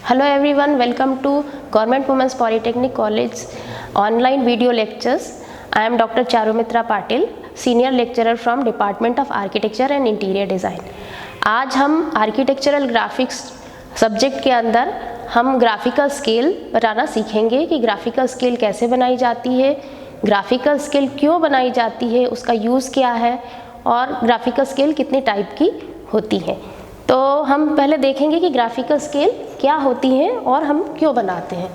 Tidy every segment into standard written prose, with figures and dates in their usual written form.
Hello everyone, welcome to Government Women's Polytechnic College online video lectures. I am Dr. Charumitra Patil, Senior Lecturer from Department of Architecture and Interior Design. आज हम architectural graphics subject के अंदर हम graphical scale बनाना सीखेंगे कि graphical scale कैसे बनाई जाती है, ग्राफिकल स्केल क्यों बनाई जाती है, उसका यूज़ क्या है और ग्राफिकल स्केल कितने टाइप की होती हैं। तो हम पहले देखेंगे कि ग्राफिकल स्केल क्या होती हैं और हम क्यों बनाते हैं।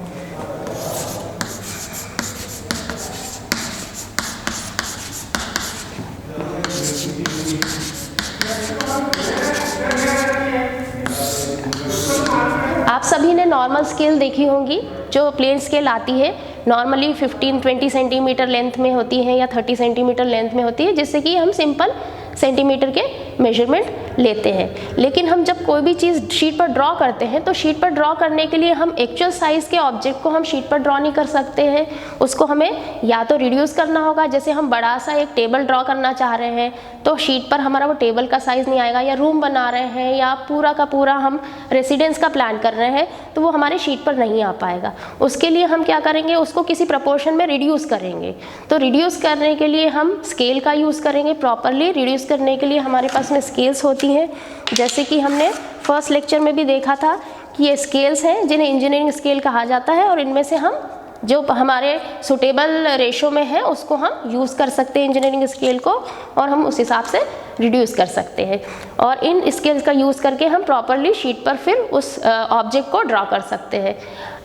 आप सभी ने नॉर्मल स्केल देखी होंगी, जो प्लेन स्केल आती है नॉर्मली 15-20 सेंटीमीटर लेंथ में होती है या 30 सेंटीमीटर लेंथ में होती है, जिससे कि हम सिंपल सेंटीमीटर के मेजरमेंट लेते हैं। लेकिन हम जब कोई भी चीज़ शीट पर ड्रॉ करते हैं तो शीट पर ड्रॉ करने के लिए हम एक्चुअल साइज़ के ऑब्जेक्ट को हम शीट पर ड्रॉ नहीं कर सकते हैं, उसको हमें या तो रिड्यूस करना होगा। जैसे हम बड़ा सा एक टेबल ड्रॉ करना चाह रहे हैं तो शीट पर हमारा वो टेबल का साइज़ नहीं आएगा, या रूम बना रहे हैं या पूरा का पूरा हम रेसिडेंस का प्लान कर रहे हैं तो वो हमारे शीट पर नहीं आ पाएगा। उसके लिए हम क्या करेंगे, उसको किसी प्रपोर्शन में रिड्यूस करेंगे। तो रिड्यूस करने के लिए हम स्केल का यूज़ करेंगे। प्रॉपरली रिड्यूस करने के लिए हमारे पास में स्केल्स होती हैं, जैसे कि हमने फर्स्ट लेक्चर में भी देखा था कि ये स्केल्स हैं जिन्हें इंजीनियरिंग स्केल कहा जाता है, और इनमें से हम जो हमारे सुटेबल रेशो में है उसको हम यूज़ कर सकते हैं इंजीनियरिंग स्केल को, और हम उस हिसाब से रिड्यूस कर सकते हैं। और इन स्केल्स का यूज़ करके हम प्रॉपरली शीट पर फिर उस ऑब्जेक्ट को ड्रॉ कर सकते हैं।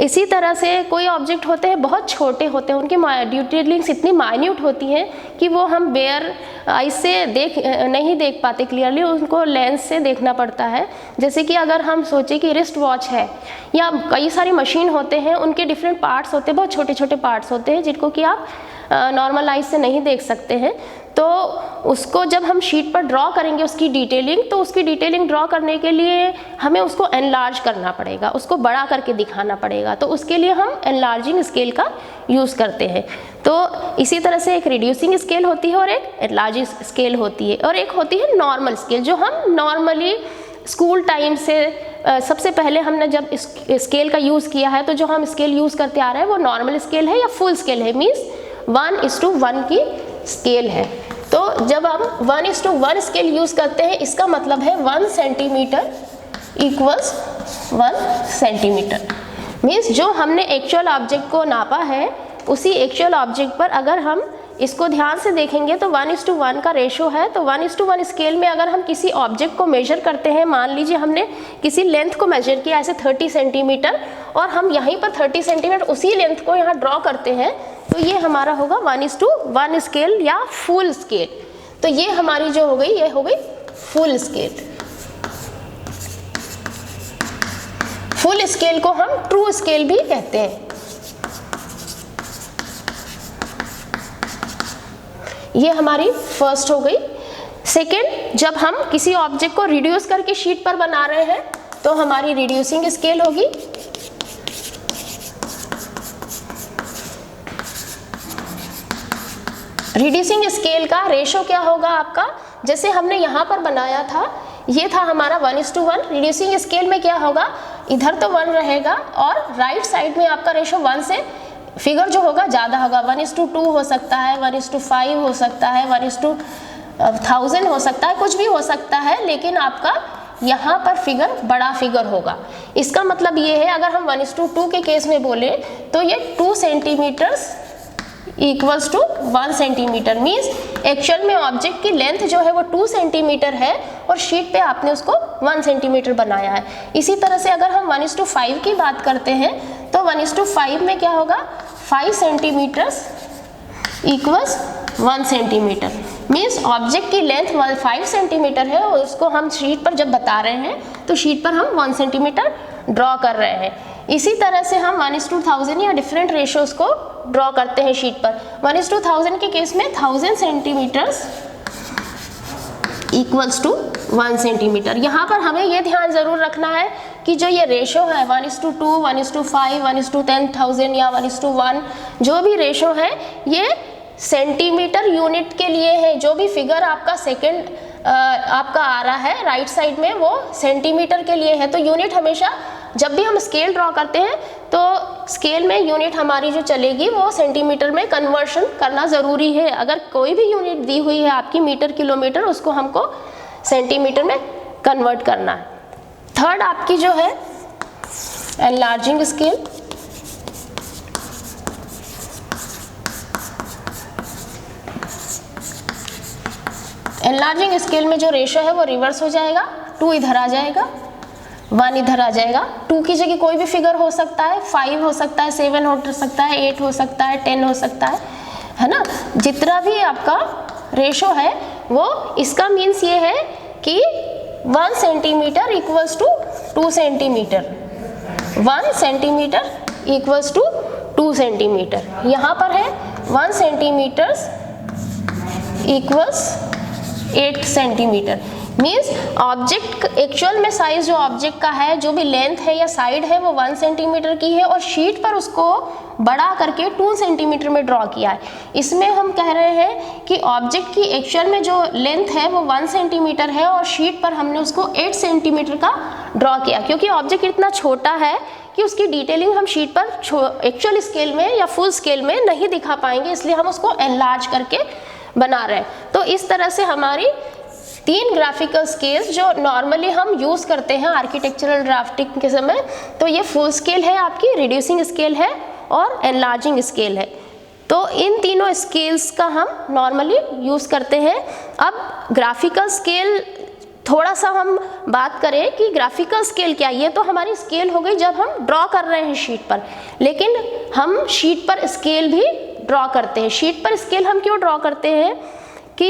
इसी तरह से कोई ऑब्जेक्ट होते हैं बहुत छोटे होते हैं, उनकी डिटेलिंग्स इतनी माइन्यूट होती हैं कि वो हम बेयर आई से नहीं देख पाते क्लियरली, उनको लेंस से देखना पड़ता है। जैसे कि अगर हम सोचें कि रिस्ट वॉच है या कई सारी मशीन होते हैं, उनके डिफरेंट पार्ट्स होते हैं, बहुत छोटे छोटे पार्ट्स होते हैं जिनको कि आप नॉर्मल आइज से नहीं देख सकते हैं। तो उसको जब हम शीट पर ड्रॉ करेंगे उसकी डिटेलिंग, तो उसकी डिटेलिंग ड्रॉ करने के लिए हमें उसको एनलार्ज करना पड़ेगा, उसको बड़ा करके दिखाना पड़ेगा। तो उसके लिए हम एनलार्जिंग स्केल का यूज़ करते हैं। तो इसी तरह से एक रिड्यूसिंग स्केल होती है और एक एनलार्जिंग स्केल होती है, और एक होती है नॉर्मल स्केल, जो हम नॉर्मली स्कूल टाइम से सबसे पहले हमने जब इस स्केल का यूज़ किया है, तो जो हम स्केल यूज़ करते आ रहे हैं वो नॉर्मल स्केल है या फुल स्केल है, मीन्स 1:1 की स्केल है। तो जब हम 1:1 स्केल यूज़ करते हैं, इसका मतलब है 1 सेंटीमीटर इक्वल्स 1 सेंटीमीटर। मीन्स जो हमने एक्चुअल ऑब्जेक्ट को नापा है, उसी एक्चुअल ऑब्जेक्ट पर अगर हम इसको ध्यान से देखेंगे तो 1:1 का रेशो है। तो 1:1 स्केल में अगर हम किसी ऑब्जेक्ट को मेजर करते हैं, मान लीजिए हमने किसी लेंथ को मेजर किया ऐसे 30 सेंटीमीटर, और हम यहीं पर 30 सेंटीमीटर उसी लेंथ को यहाँ ड्रॉ करते हैं, तो ये हमारा होगा 1:1 स्केल या फुल स्केल। तो ये हमारी जो हो गई, ये हो गई फुल स्केल। फुल स्केल को हम ट्रू स्केल भी कहते हैं। ये हमारी फर्स्ट हो गई। सेकेंड, जब हम किसी ऑब्जेक्ट को रिड्यूस करके शीट पर बना रहे हैं तो हमारी रिड्यूसिंग स्केल होगी। रिड्यूसिंग स्केल का रेशो क्या होगा आपका, जैसे हमने यहाँ पर बनाया था, ये था हमारा 1:1। रिड्यूसिंग स्केल में क्या होगा, इधर तो 1 रहेगा और राइट साइड में आपका रेशो 1 से फिगर जो होगा ज़्यादा होगा। 1:2 हो सकता है, 1:5 हो सकता है, 1:1000 हो सकता है, कुछ भी हो सकता है, लेकिन आपका यहाँ पर फिगर बड़ा फिगर होगा। इसका मतलब ये है, अगर हम 1:2 के केस में बोले तो ये 2 centimetres equals to 1 centimetre. Means actual में ऑब्जेक्ट की लेंथ जो है वो 2 सेंटीमीटर है और शीट पे आपने उसको 1 सेंटीमीटर बनाया है। इसी तरह से अगर हम 1:5 की बात करते हैं तो 1:5 में क्या होगा, 5 centimetres equals 1 centimetre. Means object की लेंथ 5 सेंटीमीटर है और उसको हम शीट पर जब बता रहे हैं तो शीट पर हम 1 सेंटीमीटर ड्रॉ कर रहे हैं। इसी तरह से हम 1:1000 या डिफरेंट रेशोज़ को ड्रॉ करते हैं शीट पर। 1:1000 के केस में 1000 सेंटीमीटर्स इक्वल्स टू 1 सेंटीमीटर। यहाँ पर हमें ये ध्यान ज़रूर रखना है कि जो ये रेशो है 1:2, 1:5, 1:10,000 या 1:1, जो भी रेशो है ये सेंटीमीटर यूनिट के लिए है। जो भी फिगर आपका सेकंड आपका आ रहा है राइट साइड में वो सेंटीमीटर के लिए है, तो यूनिट हमेशा जब भी हम स्केल ड्रॉ करते हैं तो स्केल में यूनिट हमारी जो चलेगी वो सेंटीमीटर में कन्वर्शन करना ज़रूरी है। अगर कोई भी यूनिट दी हुई है आपकी मीटर किलोमीटर, उसको हमको सेंटीमीटर में कन्वर्ट करना है। थर्ड आपकी जो है एनलार्जिंग स्केल। एनलार्जिंग स्केल में जो रेशो है वो रिवर्स हो जाएगा, 2 इधर आ जाएगा, 1 इधर आ जाएगा। 2 की जगह कोई भी फिगर हो सकता है, 5 हो सकता है, 7 हो सकता है, 8 हो सकता है, 10 हो सकता है ना। जितना भी आपका रेशो है वो, इसका मीन्स ये है कि 1 centimetre equals to 2 centimetre, 1 centimetre equals to 2 centimetre. यहाँ पर है 1 centimetre equals 8 centimetre. Means object actual में साइज जो ऑब्जेक्ट का है, जो भी लेंथ है या साइड है वो 1 सेंटीमीटर की है और शीट पर उसको बड़ा करके 2 सेंटीमीटर में ड्रॉ किया है। इसमें हम कह रहे हैं कि ऑब्जेक्ट की एक्चुअल में जो लेंथ है वो 1 सेंटीमीटर है और शीट पर हमने उसको 8 सेंटीमीटर का ड्रॉ किया, क्योंकि ऑब्जेक्ट इतना छोटा है कि उसकी डिटेलिंग हम शीट पर एक्चुअल स्केल में या फुल स्केल में नहीं दिखा पाएंगे, इसलिए हम उसको एनलार्ज करके बना रहे हैं। तो इस तरह से हमारी 3 ग्राफिकल स्केल्स जो नॉर्मली हम यूज़ करते हैं आर्किटेक्चरल ड्राफ्टिंग के समय, तो ये फुल स्केल है आपकी, रिड्यूसिंग स्केल है और एनलार्जिंग स्केल है। तो इन तीनों स्केल्स का हम नॉर्मली यूज़ करते हैं। अब ग्राफिकल स्केल थोड़ा सा हम बात करें कि ग्राफिकल स्केल क्या है। ये तो हमारी स्केल हो गई जब हम ड्रॉ कर रहे हैं शीट पर, लेकिन हम शीट पर स्केल भी ड्रॉ करते हैं। शीट पर स्केल हम क्यों ड्रॉ करते हैं कि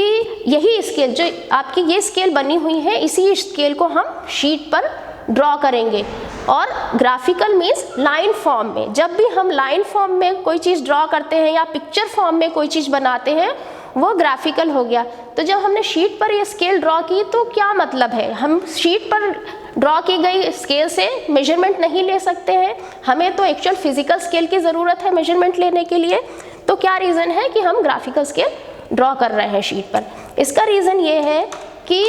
यही स्केल जो आपकी ये स्केल बनी हुई है, इसी स्केल को हम शीट पर ड्रॉ करेंगे। और ग्राफिकल मीन्स लाइन फॉर्म में, जब भी हम लाइन फॉर्म में कोई चीज़ ड्रॉ करते हैं या पिक्चर फॉर्म में कोई चीज़ बनाते हैं वो ग्राफिकल हो गया। तो जब हमने शीट पर ये स्केल ड्रॉ की तो क्या मतलब है, हम शीट पर ड्रॉ की गई स्केल से मेजरमेंट नहीं ले सकते हैं, हमें तो एक्चुअल फिजिकल स्केल की ज़रूरत है मेजरमेंट लेने के लिए। तो क्या रीज़न है कि हम ग्राफिकल स्केल ड्रॉ कर रहे हैं शीट पर? इसका रीज़न ये है कि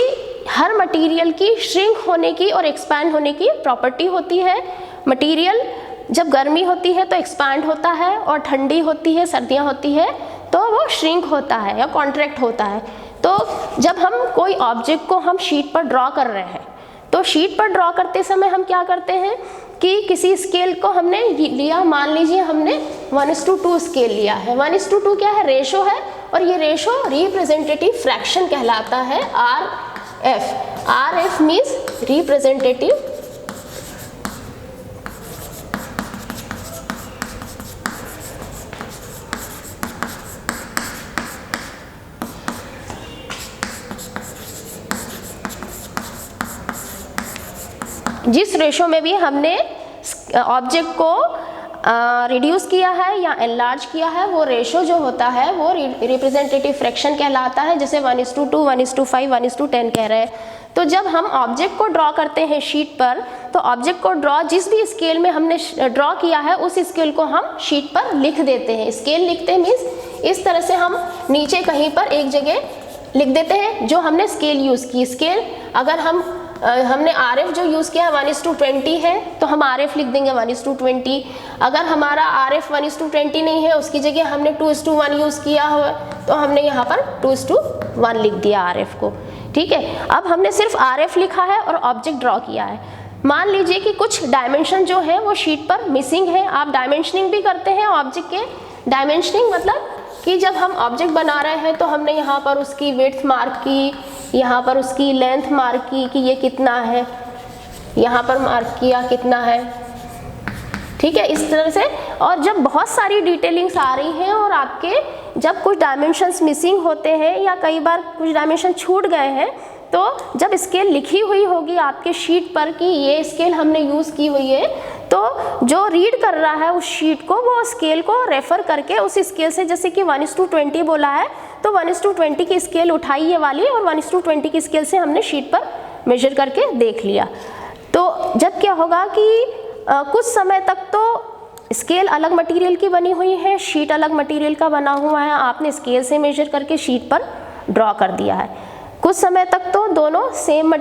हर मटेरियल की श्रिंक होने की और एक्सपैंड होने की प्रॉपर्टी होती है। मटेरियल जब गर्मी होती है तो एक्सपैंड होता है और ठंडी होती है, सर्दियाँ होती है तो वो श्रिंक होता है या कॉन्ट्रैक्ट होता है। तो जब हम कोई ऑब्जेक्ट को हम शीट पर ड्रॉ कर रहे हैं तो शीट पर ड्रॉ करते समय हम क्या करते हैं कि किसी स्केल को हमने लिया, मान लीजिए हमने 1:2 स्केल लिया है। 1:2 क्या है, रेशो है, और ये रेशो रिप्रेजेंटेटिव फ्रैक्शन कहलाता है, RF। RF मीन्स रिप्रेजेंटेटिव जिस रेशो में भी हमने ऑब्जेक्ट को रिड्यूस किया है या एनलार्ज किया है, वो रेशो जो होता है वो रिप्रेजेंटेटिव फ्रैक्शन कहलाता है, जैसे 1:2, 1:5, 1:10 कह रहे हैं। तो जब हम ऑब्जेक्ट को ड्रॉ करते हैं शीट पर, तो ऑब्जेक्ट को ड्रॉ जिस भी स्केल में हमने ड्रॉ किया है उस स्केल को हम शीट पर लिख देते हैं। स्केल लिखते हैं मीन्स इस तरह से हम नीचे कहीं पर एक जगह लिख देते हैं जो हमने स्केल यूज़ की। स्केल अगर हमने RF जो यूज़ किया है 1:20 है तो हम RF लिख देंगे 1:20। अगर हमारा RF 1:20 नहीं है, उसकी जगह हमने 2:1 यूज़ किया हो तो हमने यहाँ पर 2:1 लिख दिया RF को। ठीक है, अब हमने सिर्फ RF लिखा है और ऑब्जेक्ट ड्रॉ किया है। मान लीजिए कि कुछ डायमेंशन जो है वो शीट पर मिसिंग है। आप डायमेंशनिंग भी करते हैं ऑब्जेक्ट के। डायमेंशनिंग मतलब कि जब हम ऑब्जेक्ट बना रहे हैं तो हमने यहाँ पर उसकी विड्थ मार्क की, यहाँ पर उसकी लेंथ मार्क की कि ये कितना है, यहाँ पर मार्क किया कितना है। ठीक है, इस तरह से। और जब बहुत सारी डिटेलिंग्स आ रही हैं और आपके जब कुछ डायमेंशंस मिसिंग होते हैं या कई बार कुछ डायमेंशन छूट गए हैं, तो जब स्केल लिखी हुई होगी आपके शीट पर कि ये स्केल हमने यूज़ की हुई है, तो जो रीड कर रहा है उस शीट को वो स्केल को रेफ़र करके उस स्केल से, जैसे कि 1:20 बोला है तो 1:20 की स्केल उठाई ये वाली और 1:20 की स्केल से हमने शीट पर मेजर करके देख लिया। तो जब क्या होगा कि कुछ समय तक तो स्केल अलग मटेरियल की बनी हुई है, शीट अलग मटेरियल का बना हुआ है, आपने स्केल से मेजर करके शीट पर ड्रॉ कर दिया है। कुछ समय तक तो दोनों सेम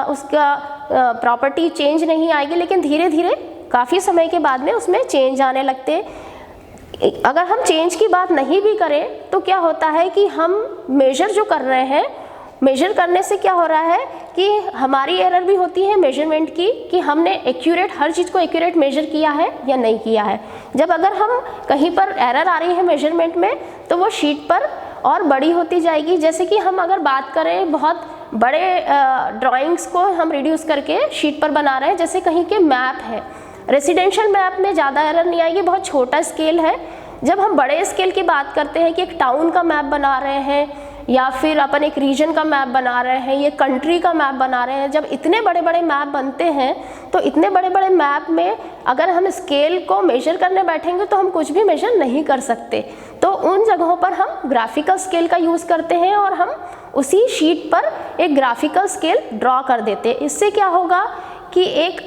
उसका प्रॉपर्टी चेंज नहीं आएगी, लेकिन धीरे धीरे काफ़ी समय के बाद में उसमें चेंज आने लगते हैं। अगर हम चेंज की बात नहीं भी करें तो क्या होता है कि हम मेजर जो कर रहे हैं, मेजर करने से क्या हो रहा है कि हमारी एरर भी होती है मेजरमेंट की, कि हमने एक्यूरेट हर चीज़ को एक्यूरेट मेजर किया है या नहीं किया है। जब अगर हम कहीं पर एरर आ रही है मेजरमेंट में तो वो शीट पर और बड़ी होती जाएगी। जैसे कि हम अगर बात करें बहुत बड़े ड्राइंग्स को हम रिड्यूस करके शीट पर बना रहे हैं, जैसे कहीं के मैप है, रेसिडेंशियल मैप में ज़्यादा एरर नहीं आएगी, बहुत छोटा स्केल है। जब हम बड़े स्केल की बात करते हैं कि एक टाउन का मैप बना रहे हैं या फिर अपन एक रीजन का मैप बना रहे हैं, ये कंट्री का मैप बना रहे हैं, जब इतने बड़े बड़े मैप बनते हैं तो इतने बड़े बड़े मैप में अगर हम स्केल को मेजर करने बैठेंगे तो हम कुछ भी मेजर नहीं कर सकते। तो उन जगहों पर हम ग्राफिकल स्केल का यूज़ करते हैं और हम उसी शीट पर एक ग्राफिकल स्केल ड्रॉ कर देते हैं। इससे क्या होगा कि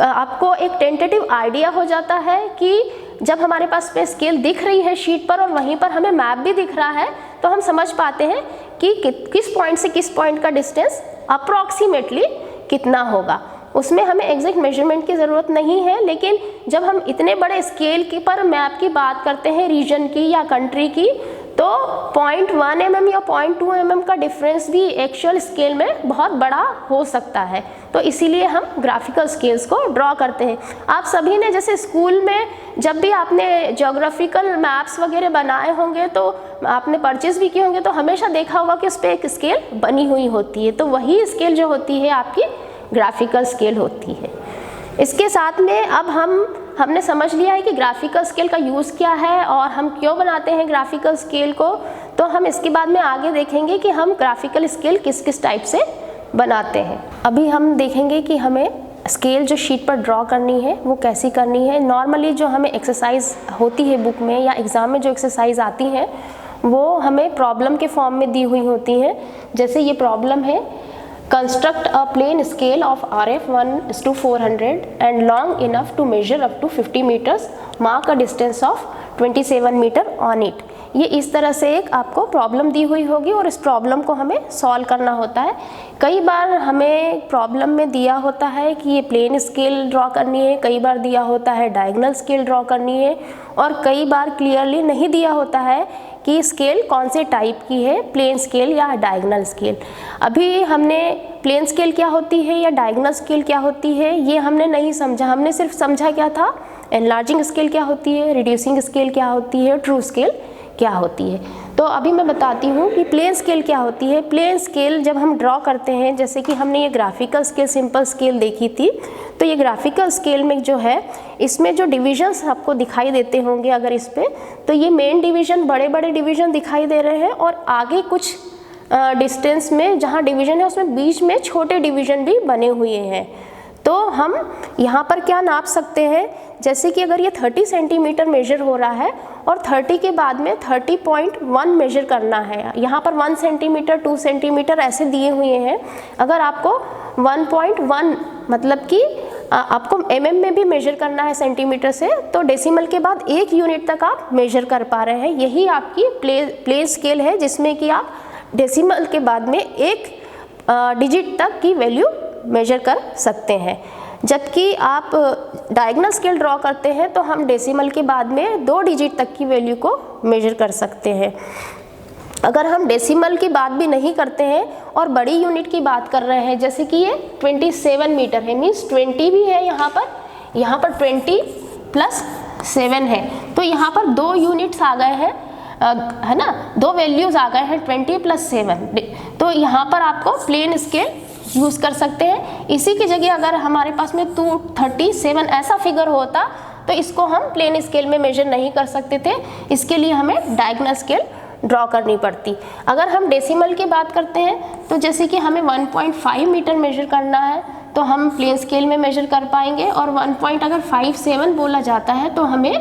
आपको एक टेंटेटिव आइडिया हो जाता है कि जब हमारे पास पे स्केल दिख रही है शीट पर और वहीं पर हमें मैप भी दिख रहा है तो हम समझ पाते हैं कि किस पॉइंट से किस पॉइंट का डिस्टेंस अप्रॉक्सीमेटली कितना होगा। उसमें हमें एग्जैक्ट मेजरमेंट की ज़रूरत नहीं है, लेकिन जब हम इतने बड़े स्केल की पर मैप की बात करते हैं रीजन की या कंट्री की, तो 0.1 mm या 0.2 mm का डिफरेंस भी एक्चुअल स्केल में बहुत बड़ा हो सकता है। तो इसीलिए हम ग्राफिकल स्केल्स को ड्रॉ करते हैं। आप सभी ने जैसे स्कूल में जब भी आपने ज्योग्राफिकल मैप्स वगैरह बनाए होंगे तो आपने परचेज भी किए होंगे तो हमेशा देखा होगा कि उस पर एक स्केल बनी हुई होती है। तो वही स्केल जो होती है आपकी ग्राफिकल स्केल होती है। इसके साथ में अब हमने समझ लिया है कि ग्राफिकल स्केल का यूज़ क्या है और हम क्यों बनाते हैं ग्राफिकल स्केल को, तो हम इसके बाद में आगे देखेंगे कि हम ग्राफिकल स्केल किस किस टाइप से बनाते हैं। अभी हम देखेंगे कि हमें स्केल जो शीट पर ड्रॉ करनी है वो कैसी करनी है। नॉर्मली जो हमें एक्सरसाइज होती है बुक में या एग्ज़ाम में जो एक्सरसाइज आती हैं वो हमें प्रॉब्लम के फॉर्म में दी हुई होती हैं। जैसे ये प्रॉब्लम है, construct a plane scale of RF 1:400 and long enough to measure up to 50 meters, mark a distance of 27 meter on it। ये इस तरह से एक आपको प्रॉब्लम दी हुई होगी और इस प्रॉब्लम को हमें सॉल्व करना होता है। कई बार हमें प्रॉब्लम में दिया होता है कि ये प्लेन स्केल ड्रॉ करनी है, कई बार दिया होता है डायगोनल स्केल ड्रॉ करनी है और कई बार क्लियरली नहीं दिया होता है कि स्केल कौन से टाइप की है, प्लेन स्केल या डायगोनल स्केल। अभी हमने प्लेन स्केल क्या होती है या डायगोनल स्केल क्या होती है ये हमने नहीं समझा। हमने सिर्फ समझा क्या था, एनलार्जिंग स्केल क्या होती है, रिड्यूसिंग स्केल क्या होती है, ट्रू स्केल क्या होती है। तो अभी मैं बताती हूँ कि प्लेन स्केल क्या होती है। प्लेन स्केल जब हम ड्रॉ करते हैं, जैसे कि हमने ये ग्राफिकल स्केल, सिंपल स्केल देखी थी, तो ये ग्राफिकल स्केल में जो है इसमें जो डिविजन्स आपको दिखाई देते होंगे अगर इस पे, तो ये मेन डिवीज़न, बड़े बड़े डिवीज़न दिखाई दे रहे हैं और आगे कुछ डिस्टेंस में जहाँ डिवीज़न है उसमें बीच में छोटे डिवीज़न भी बने हुए हैं। तो हम यहाँ पर क्या नाप सकते हैं, जैसे कि अगर ये 30 सेंटीमीटर मेजर हो रहा है और 30 के बाद में 30.1 मेजर करना है, यहाँ पर 1 सेंटीमीटर 2 सेंटीमीटर ऐसे दिए हुए हैं। अगर आपको 1.1 मतलब कि आपको mm में भी मेजर करना है सेंटीमीटर से, तो डेसिमल के बाद 1 यूनिट तक आप मेजर कर पा रहे हैं। यही आपकी प्लेन स्केल है जिसमें कि आप डेसिमल के बाद में 1 डिजिट तक की वैल्यू मेजर कर सकते हैं। जबकि आप डायगोनल स्केल ड्रॉ करते हैं तो हम डेसिमल के बाद में 2 डिजिट तक की वैल्यू को मेजर कर सकते हैं। अगर हम डेसिमल की बात भी नहीं करते हैं और बड़ी यूनिट की बात कर रहे हैं, जैसे कि ये 27 मीटर है, मीन्स 20 भी है यहाँ पर 20 प्लस 7 है, तो यहाँ पर 2 यूनिट्स आ गए हैं, है ना, 2 वैल्यूज़ आ गए हैं 20 प्लस 7। तो यहाँ पर आपको प्लेन स्केल यूज़ कर सकते हैं। इसी की जगह अगर हमारे पास में 237 ऐसा फिगर होता तो इसको हम प्लेन स्केल में मेजर नहीं कर सकते थे, इसके लिए हमें डायगोनल स्केल ड्रॉ करनी पड़ती। अगर हम डेसिमल की बात करते हैं तो जैसे कि हमें 1.5 मीटर मेजर करना है तो हम प्लेन स्केल में मेजर कर पाएंगे, और 1.57 बोला जाता है तो हमें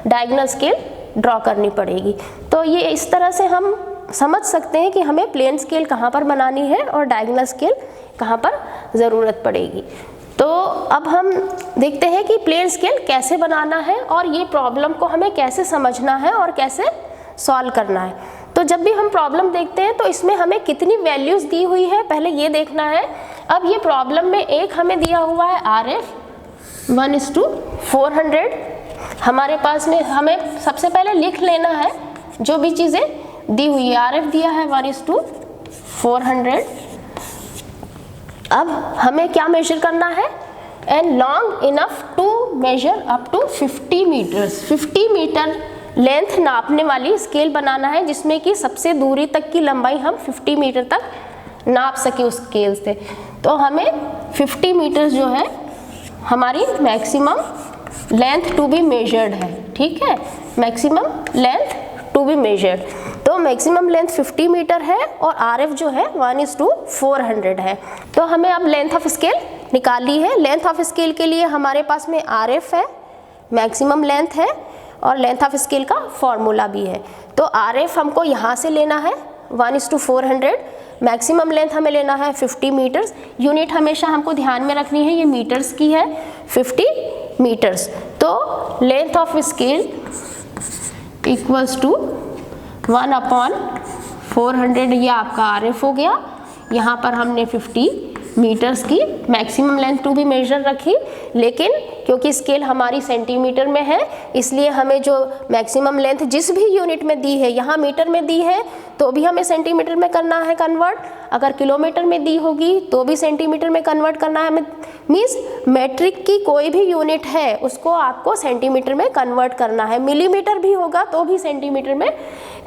डायगोनल स्केल ड्रॉ करनी पड़ेगी। तो ये इस तरह से हम समझ सकते हैं कि हमें प्लेन स्केल कहाँ पर बनानी है और डायगोनल स्केल कहाँ पर ज़रूरत पड़ेगी। तो अब हम देखते हैं कि प्लेन स्केल कैसे बनाना है और ये प्रॉब्लम को हमें कैसे समझना है और कैसे सॉल्व करना है। तो जब भी हम प्रॉब्लम देखते हैं तो इसमें हमें कितनी वैल्यूज़ दी हुई है पहले ये देखना है। अब ये प्रॉब्लम में एक हमें दिया हुआ है RF 1:400। हमारे पास में हमें सबसे पहले लिख लेना है जो भी चीज़ें दी हुई है। RF दिया है 1:400। अब हमें क्या मेजर करना है, and long enough to measure up to 50 metres. 50 metre length नापने वाली स्केल बनाना है जिसमें कि सबसे दूरी तक की लंबाई हम 50 मीटर तक नाप सके उस स्केल से। तो हमें 50 मीटर जो है हमारी maximum length to be measured है, ठीक है, maximum length to be measured. तो मैक्सिमम लेंथ 50 मीटर है और RF जो है 1:400 है। तो हमें अब लेंथ ऑफ स्केल निकाली है। लेंथ ऑफ स्केल के लिए हमारे पास में RF है, मैक्सिमम लेंथ है और लेंथ ऑफ स्केल का फॉर्मूला भी है। तो RF हमको यहाँ से लेना है 1:400, मैक्सिमम लेंथ हमें लेना है 50 मीटर्स। यूनिट हमेशा हमको ध्यान में रखनी है, ये मीटर्स की है, 50 मीटर्स। तो length of scale equals to 1/400, ये आपका RF हो गया। यहाँ पर हमने 50 मीटर्स की मैक्सिमम लेंथ टू भी मेजर रखी, लेकिन क्योंकि स्केल हमारी सेंटीमीटर में है इसलिए हमें जो मैक्सिमम लेंथ जिस भी यूनिट में दी है, यहाँ मीटर में दी है तो भी हमें सेंटीमीटर में करना है कन्वर्ट, अगर किलोमीटर में दी होगी तो भी सेंटीमीटर में कन्वर्ट करना है हमें। मीन्स मेट्रिक की कोई भी यूनिट है उसको आपको सेंटीमीटर में कन्वर्ट करना है, मिलीमीटर भी होगा तो भी सेंटीमीटर में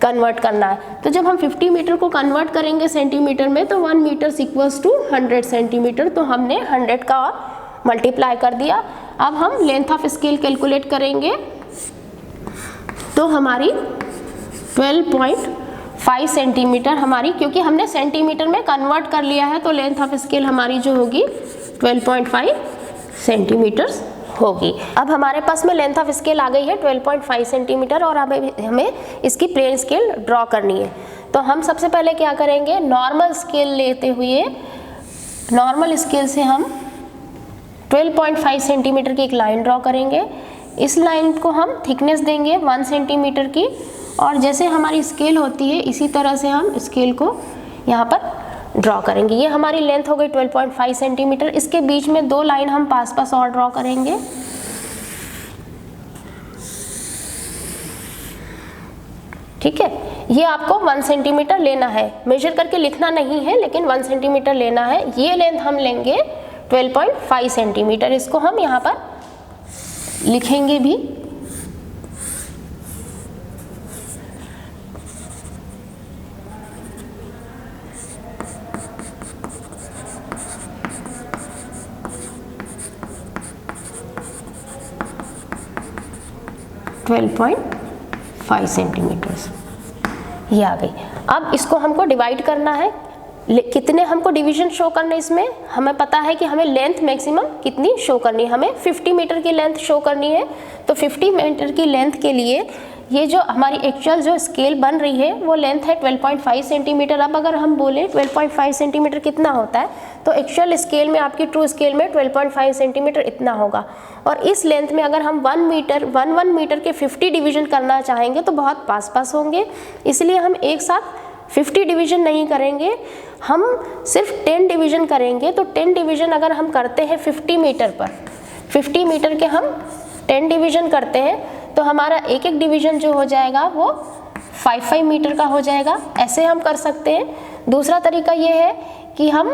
कन्वर्ट करना है। तो जब हम 50 मीटर को कन्वर्ट करेंगे सेंटीमीटर में तो 1 मीटर इक्वल्स टू 100 सेंटीमीटर, तो हमने 100 का मल्टीप्लाई कर दिया। अब हम लेंथ ऑफ स्केल कैलकुलेट करेंगे तो हमारी 12.5 सेंटीमीटर हमारी, क्योंकि हमने सेंटीमीटर में कन्वर्ट कर लिया है तो लेंथ ऑफ स्केल हमारी जो होगी 12.5 सेंटीमीटर्स होगी। अब हमारे पास में लेंथ ऑफ स्केल आ गई है 12.5 सेंटीमीटर और हमें इसकी प्लेन स्केल ड्रॉ करनी है। तो हम सबसे पहले क्या करेंगे, नॉर्मल स्केल लेते हुए नॉर्मल स्केल से हम 12.5 सेंटीमीटर की एक लाइन ड्रॉ करेंगे। इस लाइन को हम थिकनेस देंगे 1 सेंटीमीटर की, और जैसे हमारी स्केल होती है इसी तरह से हम स्केल को यहाँ पर ड्रॉ करेंगे। ये हमारी लेंथ हो गई 12.5 सेंटीमीटर। इसके बीच में 2 लाइन हम पास पास और ड्रॉ करेंगे। ठीक है, ये आपको 1 सेंटीमीटर लेना है, मेजर करके लिखना नहीं है लेकिन 1 सेंटीमीटर लेना है। ये लेंथ हम लेंगे 12.5 सेंटीमीटर, इसको हम यहाँ पर लिखेंगे भी। .5 सेंटीमीटर्स ये आ गई। अब इसको हमको डिवाइड करना है, कितने हमको डिवीजन शो करने, इसमें हमें पता है कि हमें लेंथ मैक्सिमम कितनी शो करनी है, हमें 50 मीटर की लेंथ शो करनी है। तो 50 मीटर की लेंथ के लिए ये जो हमारी एक्चुअल जो स्केल बन रही है वो लेंथ है 12.5 सेंटीमीटर। अब अगर हम बोले 12.5 सेंटीमीटर कितना होता है तो एक्चुअल स्केल में, आपकी ट्रू स्केल में 12.5 सेंटीमीटर इतना होगा। और इस लेंथ में अगर हम 1 मीटर के 50 डिवीजन करना चाहेंगे तो बहुत पास पास होंगे, इसलिए हम एक साथ 50 डिवीजन नहीं करेंगे, हम सिर्फ 10 डिवीजन करेंगे। तो 10 डिवीजन अगर हम करते हैं 50 मीटर पर, 50 मीटर के हम 10 डिवीजन करते हैं तो हमारा एक एक डिवीजन जो हो जाएगा वो 5 मीटर का हो जाएगा। ऐसे हम कर सकते हैं। दूसरा तरीका ये है कि हम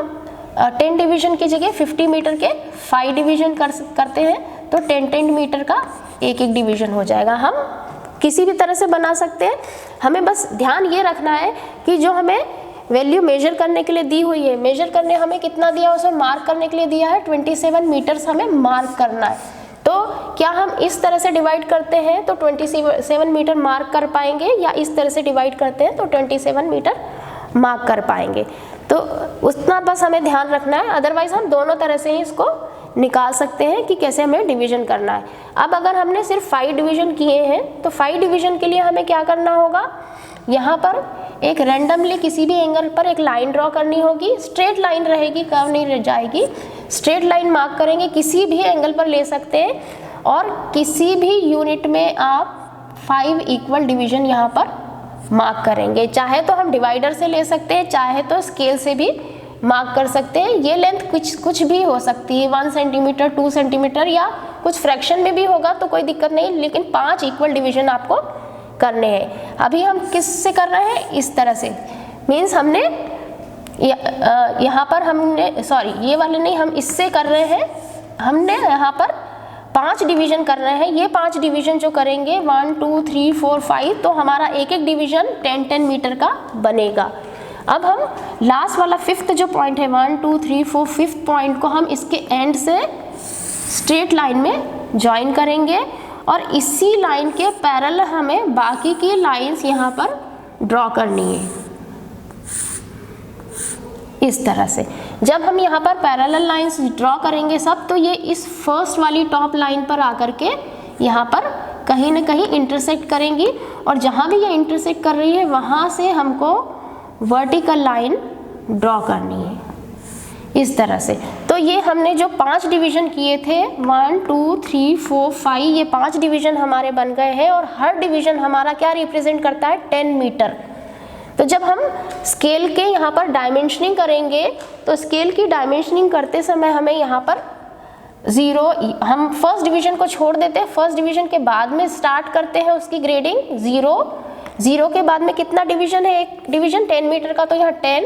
10 डिवीजन की जगह 50 मीटर के 5 डिवीजन करते हैं तो 10 मीटर का एक एक डिवीजन हो जाएगा। हम किसी भी तरह से बना सकते हैं, हमें बस ध्यान ये रखना है कि जो हमें वैल्यू मेजर करने के लिए दी हुई है, मेजर करने हमें कितना दिया, उसमें मार्क करने के लिए दिया है 27 मीटर्स हमें मार्क करना है। तो क्या हम इस तरह से डिवाइड करते हैं तो 27 मीटर मार्क कर पाएंगे, या इस तरह से डिवाइड करते हैं तो 27 मीटर मार्क कर पाएंगे। तो उतना बस हमें ध्यान रखना है, अदरवाइज हम दोनों तरह से ही इसको निकाल सकते हैं कि कैसे हमें डिवीजन करना है। अब अगर हमने सिर्फ 5 डिवीजन किए हैं तो 5 डिवीजन के लिए हमें क्या करना होगा, यहाँ पर एक रैंडमली किसी भी एंगल पर एक लाइन ड्रॉ करनी होगी। स्ट्रेट लाइन रहेगी, कर्व नहीं रह जाएगी, स्ट्रेट लाइन मार्क करेंगे, किसी भी एंगल पर ले सकते हैं। और किसी भी यूनिट में आप 5 इक्वल डिवीजन यहाँ पर मार्क करेंगे। चाहे तो हम डिवाइडर से ले सकते हैं, चाहे तो स्केल से भी मार्क कर सकते हैं। ये लेंथ कुछ भी हो सकती है, 1 सेंटीमीटर, 2 सेंटीमीटर या कुछ फ्रैक्शन में भी होगा तो कोई दिक्कत नहीं, लेकिन 5 इक्वल डिवीजन आपको करने हैं। अभी हम किस से कर रहे हैं, इस तरह से, मीन्स हमने यहाँ पर हमने ये वाले नहीं, हम इससे कर रहे हैं, हमने यहाँ पर 5 डिवीजन कर रहे हैं। ये 5 डिवीजन जो करेंगे 1 2 3 4 5, तो हमारा एक एक डिवीजन 10-10 मीटर का बनेगा। अब हम लास्ट वाला 5th जो पॉइंट है 1 2 3 4 5th पॉइंट को हम इसके एंड से स्ट्रेट लाइन में ज्वाइन करेंगे और इसी लाइन के पैरेलल हमें बाकी की लाइंस यहाँ पर ड्रॉ करनी है इस तरह से। जब हम यहाँ पर पैरेलल लाइंस ड्रॉ करेंगे सब, तो ये इस फर्स्ट वाली टॉप लाइन पर आकर के यहाँ पर कहीं ना कहीं इंटरसेक्ट करेंगी और जहाँ भी ये इंटरसेक्ट कर रही है वहाँ से हमको वर्टिकल लाइन ड्रॉ करनी है इस तरह से। तो ये हमने जो 5 डिवीजन किए थे 1 2 3 4 5, ये 5 डिवीजन हमारे बन गए हैं और हर डिवीजन हमारा क्या रिप्रेजेंट करता है, 10 मीटर। तो जब हम स्केल के यहाँ पर डायमेंशनिंग करेंगे तो स्केल की डायमेंशनिंग करते समय हमें यहाँ पर 0, हम फर्स्ट डिवीजन को छोड़ देते हैं, फर्स्ट डिवीजन के बाद में स्टार्ट करते हैं उसकी ग्रेडिंग 0 के बाद में कितना डिवीजन है, एक डिवीजन 10 मीटर का, तो यहाँ 10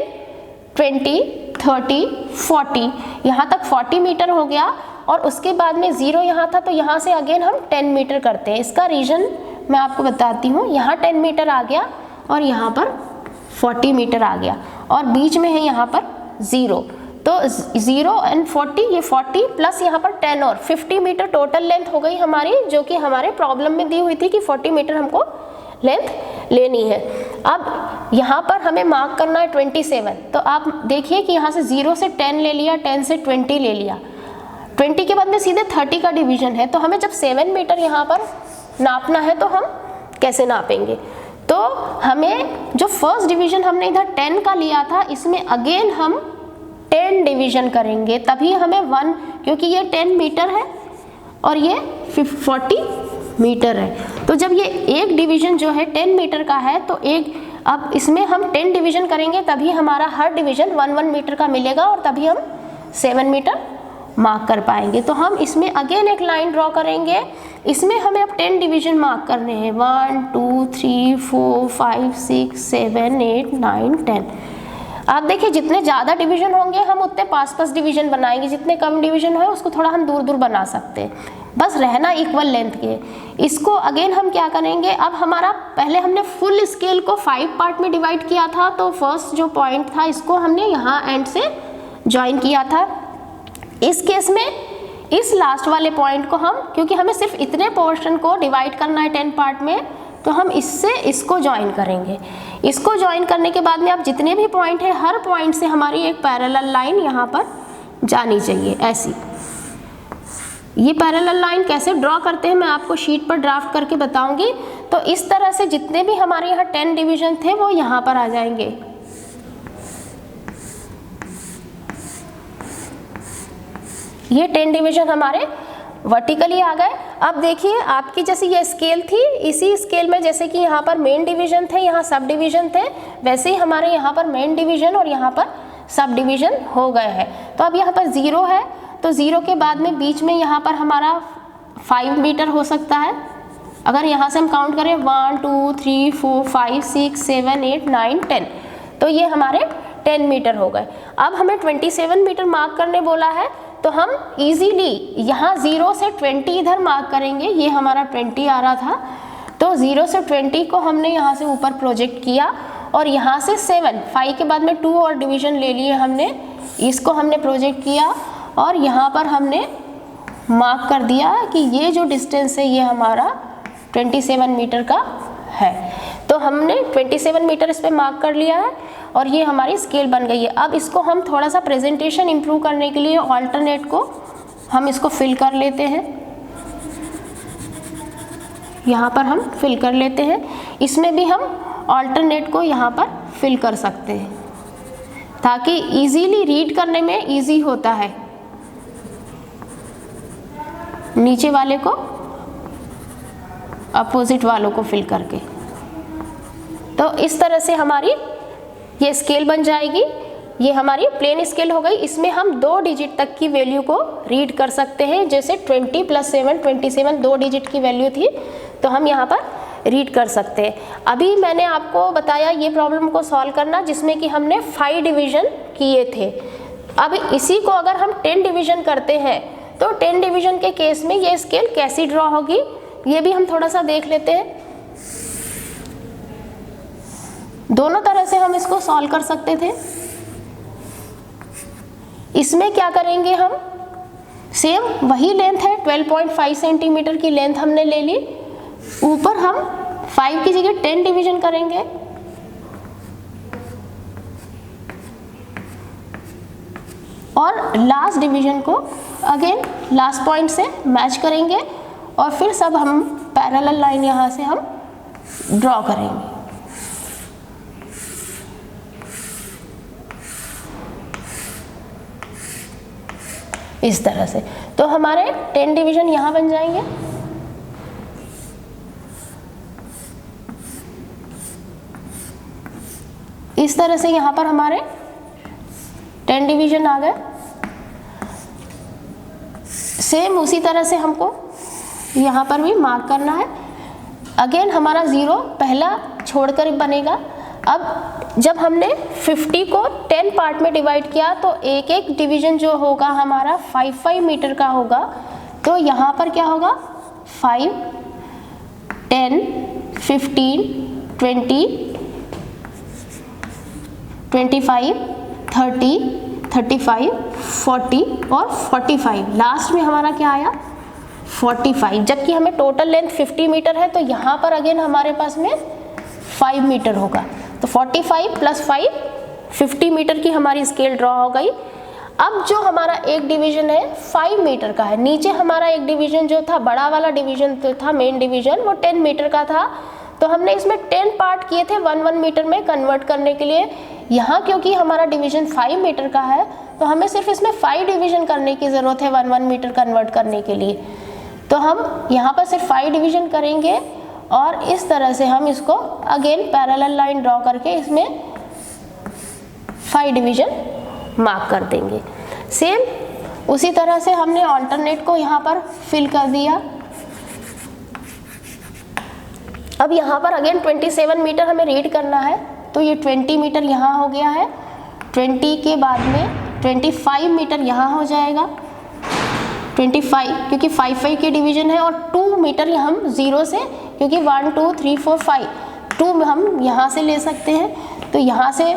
20 30 40, यहाँ तक 40 मीटर हो गया और उसके बाद में 0 यहाँ था, तो यहाँ से अगेन हम 10 मीटर करते हैं। इसका रीजन मैं आपको बताती हूँ, यहाँ 10 मीटर आ गया और यहाँ पर 40 मीटर आ गया और बीच में है यहाँ पर 0, तो 0 एंड 40, ये 40 प्लस यहाँ पर 10 और 50 मीटर टोटल लेंथ हो गई हमारी, जो कि हमारे प्रॉब्लम में दी हुई थी कि 40 मीटर हमको लेंथ लेनी है। अब यहाँ पर हमें मार्क करना है 27, तो आप देखिए कि यहाँ से 0 से 10 ले लिया, 10 से 20 ले लिया, 20 के बाद में सीधे 30 का डिवीजन है, तो हमें जब 7 मीटर यहाँ पर नापना है तो हम कैसे नापेंगे, तो हमें जो फर्स्ट डिवीजन हमने इधर 10 का लिया था, इसमें अगेन हम 10 डिवीजन करेंगे, तभी हमें 1, क्योंकि ये 10 मीटर है और ये 40 मीटर है, तो जब ये एक डिवीजन जो है 10 मीटर का है तो अब इसमें हम 10 डिवीजन करेंगे तभी हमारा हर डिवीजन 1 मीटर का मिलेगा और तभी हम 7 मीटर मार्क कर पाएंगे। तो हम इसमें अगेन एक लाइन ड्रॉ करेंगे, इसमें हमें अब 10 डिवीजन मार्क करने हैं, 1 2 3 4 5 6 7 8 9 10। आप देखिए जितने ज़्यादा डिवीजन होंगे हम उतने 5-5 डिवीजन बनाएंगे, जितने कम डिवीजन है उसको थोड़ा हम दूर दूर बना सकते हैं, बस रहना इक्वल लेंथ के। इसको अगेन हम क्या करेंगे, अब हमारा पहले हमने फुल स्केल को 5 पार्ट में डिवाइड किया था, तो फर्स्ट जो पॉइंट था इसको हमने यहाँ एंड से ज्वाइन किया था। इस केस में इस लास्ट वाले पॉइंट को हम, क्योंकि हमें सिर्फ इतने पोर्शन को डिवाइड करना है 10 पार्ट में, तो हम इससे इसको ज्वाइन करेंगे। इसको ज्वाइन करने के बाद में अब जितने भी पॉइंट है हर पॉइंट से हमारी एक पैरेलल लाइन यहाँ पर जानी चाहिए ऐसी। ये पैरेलल लाइन कैसे ड्रॉ करते हैं मैं आपको शीट पर ड्राफ्ट करके बताऊंगी। तो इस तरह से जितने भी हमारे यहाँ 10 डिवीजन थे वो यहाँ पर आ जाएंगे। ये 10 डिवीजन हमारे वर्टिकली आ गए। अब देखिए आपकी जैसे ये स्केल थी, इसी स्केल में जैसे कि यहाँ पर मेन डिवीजन थे, यहाँ सब डिवीजन थे, वैसे ही हमारे यहाँ पर मेन डिवीजन और यहाँ पर सब डिवीजन हो गए हैं। तो अब यहाँ पर 0 है, तो 0 के बाद में बीच में यहाँ पर हमारा 5 मीटर हो सकता है। अगर यहाँ से हम काउंट करें 1 2 3 4 5 6 7 8 9 10, तो ये हमारे 10 मीटर हो गए। अब हमें 27 मीटर मार्क करने बोला है, तो हम इजीली यहाँ 0 से 20 इधर मार्क करेंगे। ये हमारा 20 आ रहा था, तो 0 से 20 को हमने यहाँ से ऊपर प्रोजेक्ट किया और यहाँ से 7, 5 के बाद में 2 और डिवीजन ले लिए हमने, इसको हमने प्रोजेक्ट किया और यहाँ पर हमने मार्क कर दिया कि ये जो डिस्टेंस है ये हमारा 27 मीटर का है। तो हमने 27 मीटर इस पर मार्क कर लिया है और ये हमारी स्केल बन गई है। अब इसको हम थोड़ा सा प्रेजेंटेशन इम्प्रूव करने के लिए ऑल्टरनेट को हम इसको फिल कर लेते हैं। यहाँ पर हम फिल कर लेते हैं, इसमें भी हम ऑल्टरनेट को यहाँ पर फिल कर सकते हैं ताकि इजीली रीड करने में इजी होता है। नीचे वाले को अपोजिट वालों को फिल करके, तो इस तरह से हमारी ये स्केल बन जाएगी। ये हमारी प्लेन स्केल हो गई। इसमें हम 2 डिजिट तक की वैल्यू को रीड कर सकते हैं, जैसे 20 + 7 27 2 डिजिट की वैल्यू थी, तो हम यहाँ पर रीड कर सकते हैं। अभी मैंने आपको बताया ये प्रॉब्लम को सॉल्व करना जिसमें कि हमने 5 डिवीजन किए थे। अब इसी को अगर हम 10 डिवीजन करते हैं तो 10 डिवीजन के केस में ये स्केल कैसी ड्रॉ होगी ये भी हम थोड़ा सा देख लेते हैं। दोनों तरह से हम इसको सॉल्व कर सकते थे। इसमें क्या करेंगे, हम सेम वही लेंथ है 12.5 सेंटीमीटर की लेंथ हमने ले ली, ऊपर हम 5 की जगह 10 डिवीजन करेंगे और लास्ट डिवीजन को अगेन लास्ट पॉइंट से मैच करेंगे और फिर सब हम पैरेलल लाइन यहाँ से हम ड्रॉ करेंगे। इस तरह से तो हमारे 10 डिवीजन यहाँ बन जाएंगे। इस तरह से यहाँ पर हमारे 10 डिवीजन आ गए। सेम उसी तरह से हमको यहाँ पर भी मार्क करना है। अगेन हमारा 0 पहला छोड़कर बनेगा। अब जब हमने 50 को 10 पार्ट में डिवाइड किया तो एक एक डिवीजन जो होगा हमारा 5 मीटर का होगा। तो यहाँ पर क्या होगा 5, 10, 15, 20, 25, 30, 35, 40 और 45। लास्ट में हमारा क्या आया 45। जबकि हमें टोटल लेंथ 50 मीटर है तो यहाँ पर अगेन हमारे पास में 5 मीटर होगा। तो 45 + 5 50 मीटर की हमारी स्केल ड्रॉ हो गई। अब जो हमारा एक डिवीजन है 5 मीटर का है। नीचे हमारा एक डिवीजन जो था बड़ा वाला डिवीजन जो था मेन डिवीजन वो 10 मीटर का था। तो हमने इसमें 10 पार्ट किए थे 1 मीटर में कन्वर्ट करने के लिए। यहाँ क्योंकि हमारा डिवीजन 5 मीटर का है तो हमें सिर्फ इसमें 5 डिवीजन करने की ज़रूरत है 1 मीटर कन्वर्ट करने के लिए। तो हम यहाँ पर सिर्फ 5 डिवीजन करेंगे और इस तरह से हम इसको अगेन पैरेलल लाइन ड्रॉ करके इसमें 5 डिवीजन मार्क कर देंगे। सेम उसी तरह से हमने ऑल्टरनेट को यहाँ पर फिल कर दिया। अब यहाँ पर अगेन 27 मीटर हमें रीड करना है तो ये 20 मीटर यहाँ हो गया है। 20 के बाद में 25 मीटर यहाँ हो जाएगा। 25 क्योंकि 5 के डिवीजन है और 2 मीटर हम 0 से क्योंकि 1 2 3 4 5 2 हम यहाँ से ले सकते हैं। तो यहाँ से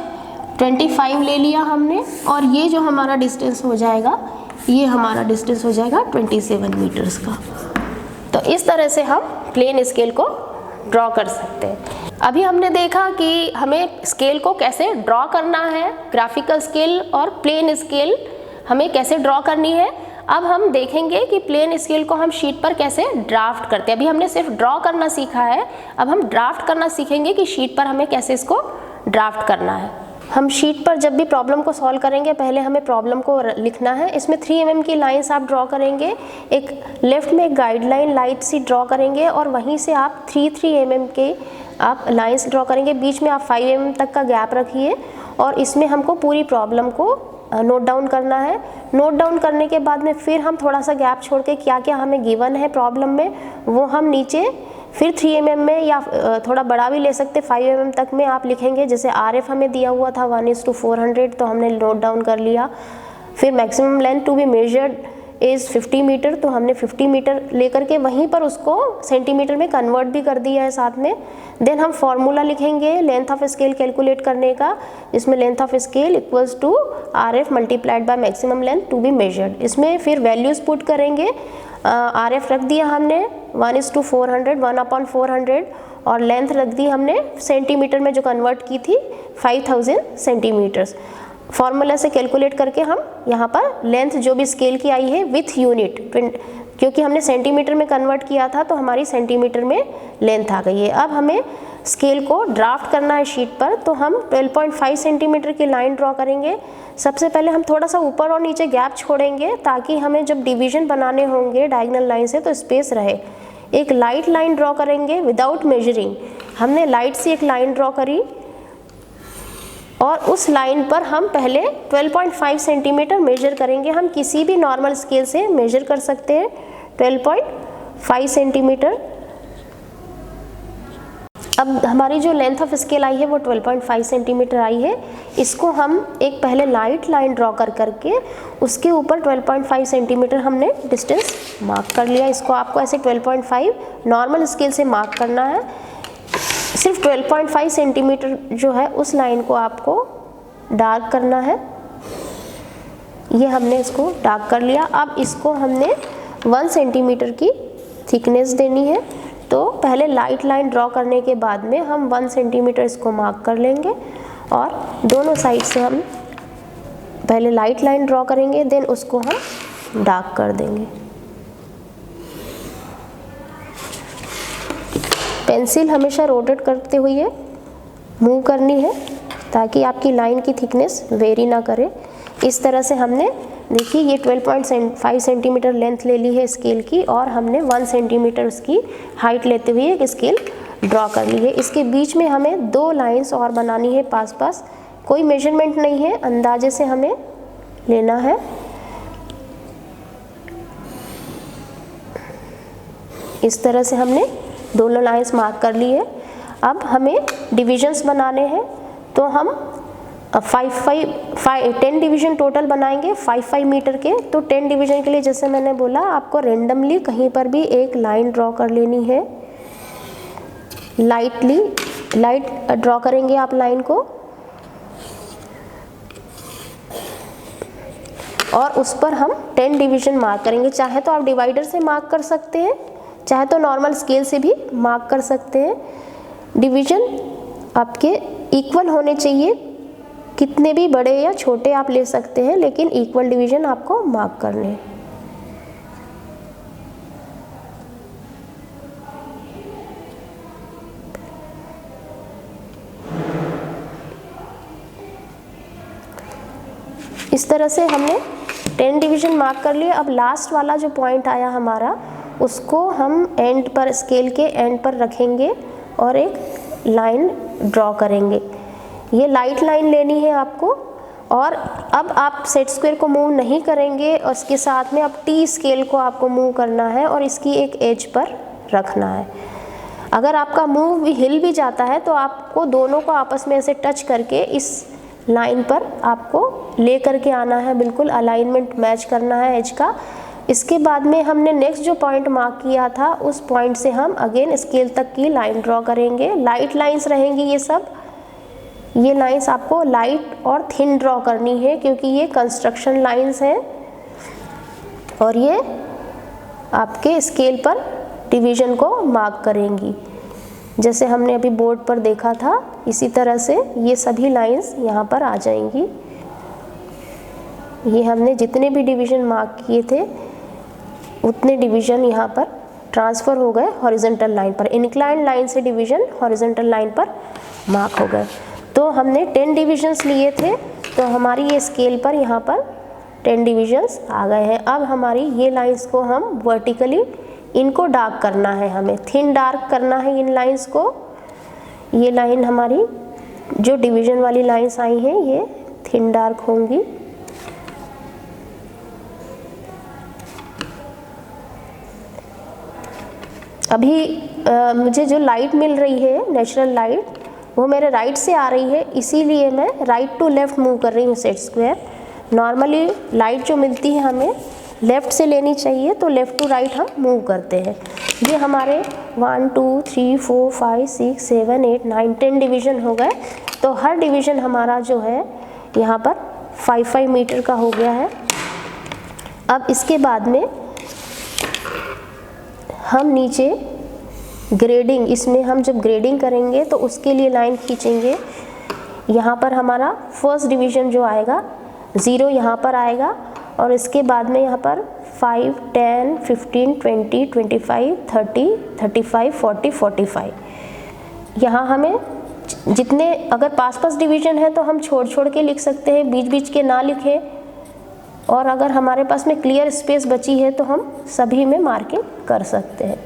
25 ले लिया हमने और ये जो हमारा डिस्टेंस हो जाएगा ये हमारा डिस्टेंस हो जाएगा 27 मीटर्स का। तो इस तरह से हम प्लेन स्केल को ड्रॉ कर सकते हैं। अभी हमने देखा कि हमें स्केल को कैसे ड्रॉ करना है, ग्राफिकल स्केल और प्लेन स्केल हमें कैसे ड्रॉ करनी है। अब हम देखेंगे कि प्लेन स्केल को हम शीट पर कैसे ड्राफ्ट करते हैं। अभी हमने सिर्फ ड्रॉ करना सीखा है, अब हम ड्राफ्ट करना सीखेंगे कि शीट पर हमें कैसे इसको ड्राफ्ट करना है। हम शीट पर जब भी प्रॉब्लम को सॉल्व करेंगे पहले हमें प्रॉब्लम को लिखना है। इसमें 3 mm की लाइंस आप ड्रॉ करेंगे। एक लेफ्ट में एक गाइडलाइन लाइट सी ड्रॉ करेंगे और वहीं से आप 3 mm के आप लाइंस ड्रॉ करेंगे। बीच में आप 5 mm तक का गैप रखिए और इसमें हमको पूरी प्रॉब्लम को नोट डाउन करना है। नोट डाउन करने के बाद में फिर हम थोड़ा सा गैप छोड़ के क्या क्या हमें गिवन है प्रॉब्लम में वो हम नीचे फिर 3 mm में या थोड़ा बड़ा भी ले सकते 5 mm तक में आप लिखेंगे। जैसे RF हमें दिया हुआ था 1:400 तो हमने नोट डाउन कर लिया। फिर maximum length to be measured is 50 metre तो हमने 50 मीटर लेकर के वहीं पर उसको सेंटीमीटर में कन्वर्ट भी कर दिया है साथ में। देन हम फॉर्मूला लिखेंगे लेंथ ऑफ स्केल कैलकुलेट करने का, इसमें length of scale equals to RF multiplied by maximum length to be measured. इसमें फिर वैल्यूज़ पुट करेंगे। RF रख दिया हमने 1:400 1/400 और लेंथ रख दी हमने सेंटीमीटर में जो कन्वर्ट की थी 5000 सेंटीमीटर्स। फॉर्मूला से कैलकुलेट करके हम यहाँ पर लेंथ जो भी स्केल की आई है विथ यूनिट, क्योंकि हमने सेंटीमीटर में कन्वर्ट किया था तो हमारी सेंटीमीटर में लेंथ आ गई है। अब हमें स्केल को ड्राफ्ट करना है शीट पर तो हम 12.5 सेंटीमीटर की लाइन ड्रॉ करेंगे। सबसे पहले हम थोड़ा सा ऊपर और नीचे गैप छोड़ेंगे ताकि हमें जब डिवीजन बनाने होंगे डायगोनल लाइन से तो स्पेस रहे। एक लाइट लाइन ड्रॉ करेंगे विदाउट मेजरिंग। हमने लाइट सी एक लाइन ड्रॉ करी और उस लाइन पर हम पहले 12.5 सेंटीमीटर मेजर करेंगे। हम किसी भी नॉर्मल स्केल से मेजर कर सकते हैं 12.5 सेंटीमीटर। अब हमारी जो लेंथ ऑफ स्केल आई है वो 12.5 सेंटीमीटर आई है। इसको हम एक पहले लाइट लाइन ड्रॉ करके उसके ऊपर 12.5 सेंटीमीटर हमने डिस्टेंस मार्क कर लिया। इसको आपको ऐसे 12.5 नॉर्मल स्केल से मार्क करना है। सिर्फ 12.5 सेंटीमीटर जो है उस लाइन को आपको डार्क करना है। ये हमने इसको डार्क कर लिया। अब इसको हमने 1 सेंटीमीटर की थिकनेस देनी है। तो पहले लाइट लाइन ड्रॉ करने के बाद में हम 1 सेंटीमीटर इसको मार्क कर लेंगे और दोनों साइड से हम पहले लाइट लाइन ड्रॉ करेंगे, देन उसको हम डार्क कर देंगे। पेंसिल हमेशा रोटेट करते हुए मूव करनी है ताकि आपकी लाइन की थिकनेस वेरी ना करे। इस तरह से हमने देखिए ये 12.5 सेंटीमीटर लेंथ ले ली है स्केल की और हमने 1 सेंटीमीटर उसकी हाइट लेते हुए एक स्केल ड्रॉ कर ली है। इसके बीच में हमें 2 लाइंस और बनानी है पास पास। कोई मेजरमेंट नहीं है, अंदाजे से हमें लेना है। इस तरह से हमने दोनों लाइंस मार्क कर ली है। अब हमें डिविजन्स बनाने हैं, तो हम 10 डिवीजन टोटल बनाएंगे 5 मीटर के। तो 10 डिवीजन के लिए जैसे मैंने बोला आपको रेंडमली कहीं पर भी एक लाइन ड्रॉ कर लेनी है। लाइट ड्रॉ करेंगे आप लाइन को और उस पर हम 10 डिवीजन मार्क करेंगे। चाहे तो आप डिवाइडर से मार्क कर सकते हैं, चाहे तो नॉर्मल स्केल से भी मार्क कर सकते हैं। डिवीजन आपके इक्वल होने चाहिए, कितने भी बड़े या छोटे आप ले सकते हैं, लेकिन इक्वल डिवीजन आपको मार्क करने हैं। इस तरह से हमने 10 डिवीजन मार्क कर लिए। अब लास्ट वाला जो पॉइंट आया हमारा उसको हम एंड पर, स्केल के एंड पर रखेंगे और एक लाइन ड्रॉ करेंगे। ये लाइट लाइन लेनी है आपको। और अब आप सेट स्क्वायर को मूव नहीं करेंगे और इसके साथ में अब टी स्केल को आपको मूव करना है और इसकी एक एज पर रखना है। अगर आपका मूव हिल भी जाता है तो आपको दोनों को आपस में ऐसे टच करके इस लाइन पर आपको ले करके आना है, बिल्कुल अलाइनमेंट मैच करना है एज का। इसके बाद में हमने नेक्स्ट जो पॉइंट मार्क किया था उस पॉइंट से हम अगेन स्केल तक की लाइन ड्रॉ करेंगे। लाइट लाइंस रहेंगी ये सब। ये लाइंस आपको लाइट और थिन ड्रॉ करनी है क्योंकि ये कंस्ट्रक्शन लाइंस हैं और ये आपके स्केल पर डिवीजन को मार्क करेंगी। जैसे हमने अभी बोर्ड पर देखा था इसी तरह से ये सभी लाइंस यहाँ पर आ जाएंगी। ये हमने जितने भी डिवीजन मार्क किए थे उतने डिवीजन यहाँ पर ट्रांसफ़र हो गए हॉरिजॉन्टल लाइन पर। इंक्लाइंड लाइन से डिवीजन हॉरिजॉन्टल लाइन पर मार्क हो गए। तो हमने 10 डिविजन्स लिए थे तो हमारी ये स्केल पर यहाँ पर 10 डिविजन्स आ गए हैं। अब हमारी ये लाइंस को हम वर्टिकली इनको डार्क करना है, हमें थिन डार्क करना है इन लाइंस को। ये लाइन हमारी जो डिवीजन वाली लाइंस आई हैं ये थिन डार्क होंगी। अभी मुझे जो लाइट मिल रही है नेचुरल लाइट वो मेरे राइट से आ रही है, इसीलिए मैं राइट टू लेफ़्ट मूव कर रही हूँ सेट स्क्वायर। नॉर्मली लाइट जो मिलती है हमें लेफ़्ट से लेनी चाहिए तो लेफ़्ट टू राइट हम मूव करते हैं। ये हमारे 1 2 3 4 5 6 7 8 9 10 डिवीज़न हो गए। तो हर डिवीज़न हमारा जो है यहाँ पर 5 मीटर का हो गया है। अब इसके बाद में हम नीचे ग्रेडिंग, इसमें हम जब ग्रेडिंग करेंगे तो उसके लिए लाइन खींचेंगे। यहाँ पर हमारा फर्स्ट डिवीज़न जो आएगा 0 यहाँ पर आएगा और इसके बाद में यहाँ पर 5 10 15 20 25 30 35 40 45। यहाँ हमें जितने अगर पास डिवीज़न है तो हम छोड़ छोड़ के लिख सकते हैं, बीच बीच के ना लिखें। और अगर हमारे पास में क्लियर स्पेस बची है तो हम सभी में मार्किंग कर सकते हैं।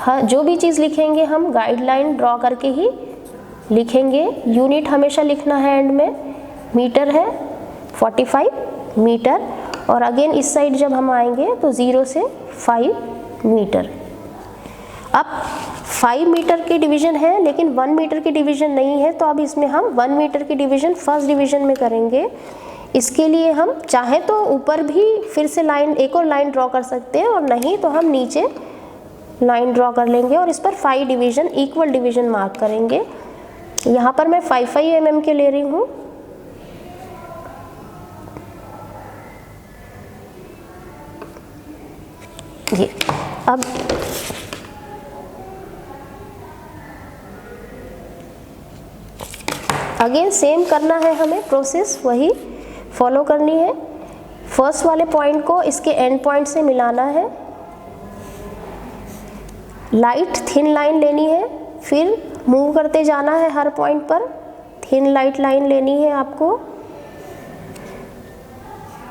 जो भी चीज़ लिखेंगे हम गाइडलाइन ड्रॉ करके ही लिखेंगे। यूनिट हमेशा लिखना है एंड में, मीटर है 45 मीटर, और अगेन इस साइड जब हम आएंगे तो 0 से 5 मीटर। अब 5 मीटर की डिवीज़न है लेकिन 1 मीटर की डिवीज़न नहीं है, तो अब इसमें हम 1 मीटर की डिवीज़न फर्स्ट डिवीज़न में करेंगे। इसके लिए हम चाहे तो ऊपर भी फिर से लाइन, एक और लाइन ड्रॉ कर सकते हैं, और नहीं तो हम नीचे लाइन ड्रॉ कर लेंगे और इस पर 5 डिवीज़न, इक्वल डिवीज़न मार्क करेंगे। यहाँ पर मैं 5 mm के ले रही हूँ। ये अब अगेन सेम करना है, हमें प्रोसेस वही फॉलो करनी है। फर्स्ट वाले पॉइंट को इसके एंड पॉइंट से मिलाना है, लाइट थिन लाइन लेनी है, फिर मूव करते जाना है हर पॉइंट पर, थिन लाइट लाइन लेनी है आपको,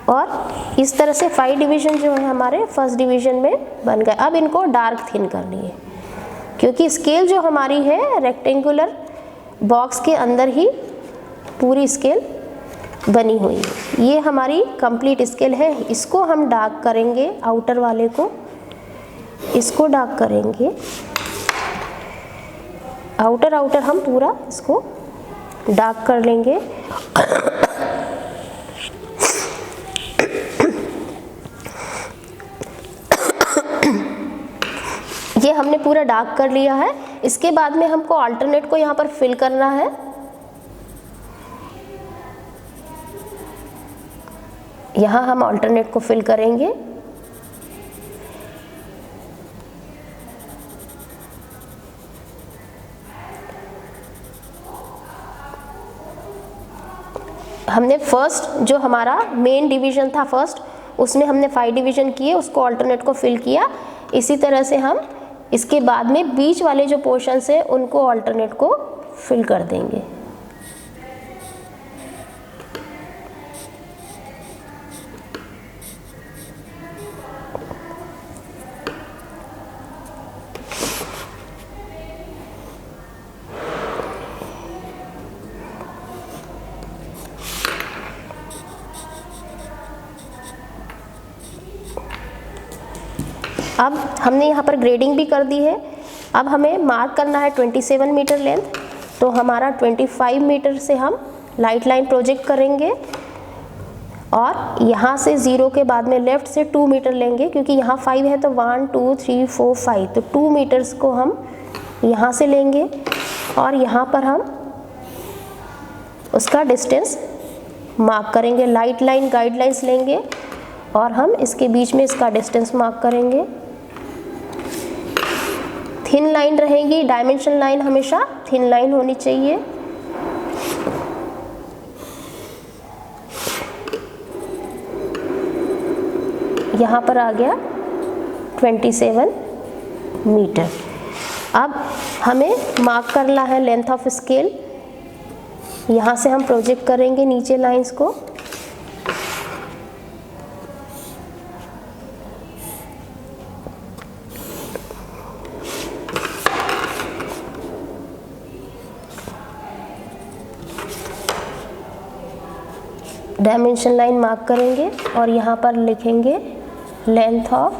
और इस तरह से 5 डिवीज़न जो है हमारे फर्स्ट डिवीज़न में बन गए। अब इनको डार्क थिन करनी है, क्योंकि स्केल जो हमारी है रेक्टेंगुलर बॉक्स के अंदर ही पूरी स्केल बनी हुई है। ये हमारी कंप्लीट स्केल है। इसको हम डार्क करेंगे, आउटर वाले को इसको डार्क करेंगे, आउटर हम पूरा इसको डार्क कर लेंगे। ये हमने पूरा डार्क कर लिया है। इसके बाद में हमको अल्टरनेट को यहाँ पर फिल करना है। यहाँ हम अल्टरनेट को फिल करेंगे। हमने फर्स्ट जो हमारा मेन डिवीज़न था फर्स्ट, उसमें हमने 5 डिवीज़न किए, उसको अल्टरनेट को फिल किया। इसी तरह से हम इसके बाद में बीच वाले जो पोर्शंस है उनको अल्टरनेट को फिल कर देंगे। अब हमने यहाँ पर ग्रेडिंग भी कर दी है। अब हमें मार्क करना है 27 मीटर लेंथ, तो हमारा 25 मीटर से हम लाइट लाइन प्रोजेक्ट करेंगे, और यहाँ से 0 के बाद में लेफ़्ट से 2 मीटर लेंगे, क्योंकि यहाँ 5 है तो 1 2 3 4 5, तो 2 मीटर्स को हम यहाँ से लेंगे, और यहाँ पर हम उसका डिस्टेंस मार्क करेंगे। लाइट लाइन गाइडलाइंस लेंगे और हम इसके बीच में इसका डिस्टेंस मार्क करेंगे। थिन लाइन रहेगी, डायमेंशन लाइन हमेशा थिन लाइन होनी चाहिए। यहाँ पर आ गया 27 मीटर। अब हमें मार्क करना है लेंथ ऑफ स्केल। यहाँ से हम प्रोजेक्ट करेंगे नीचे लाइंस को। डायमेंशन लाइन मार्क करेंगे और यहाँ पर लिखेंगे लेंथ ऑफ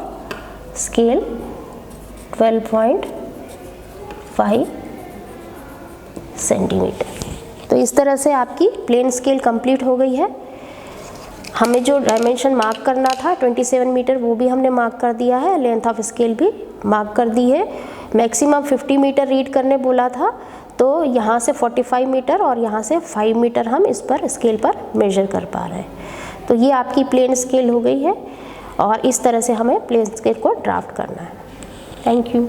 स्केल 12.5 सेंटीमीटर। तो इस तरह से आपकी प्लेन स्केल कंप्लीट हो गई है। हमें जो डायमेंशन मार्क करना था 27 मीटर वो भी हमने मार्क कर दिया है, लेंथ ऑफ स्केल भी मार्क कर दी है। मैक्सिमम 50 मीटर रीड करने बोला था, तो यहाँ से 45 मीटर और यहाँ से 5 मीटर हम इस पर स्केल पर मेजर कर पा रहे हैं। तो ये आपकी प्लेन स्केल हो गई है, और इस तरह से हमें प्लेन स्केल को ड्राफ्ट करना है। Thank you.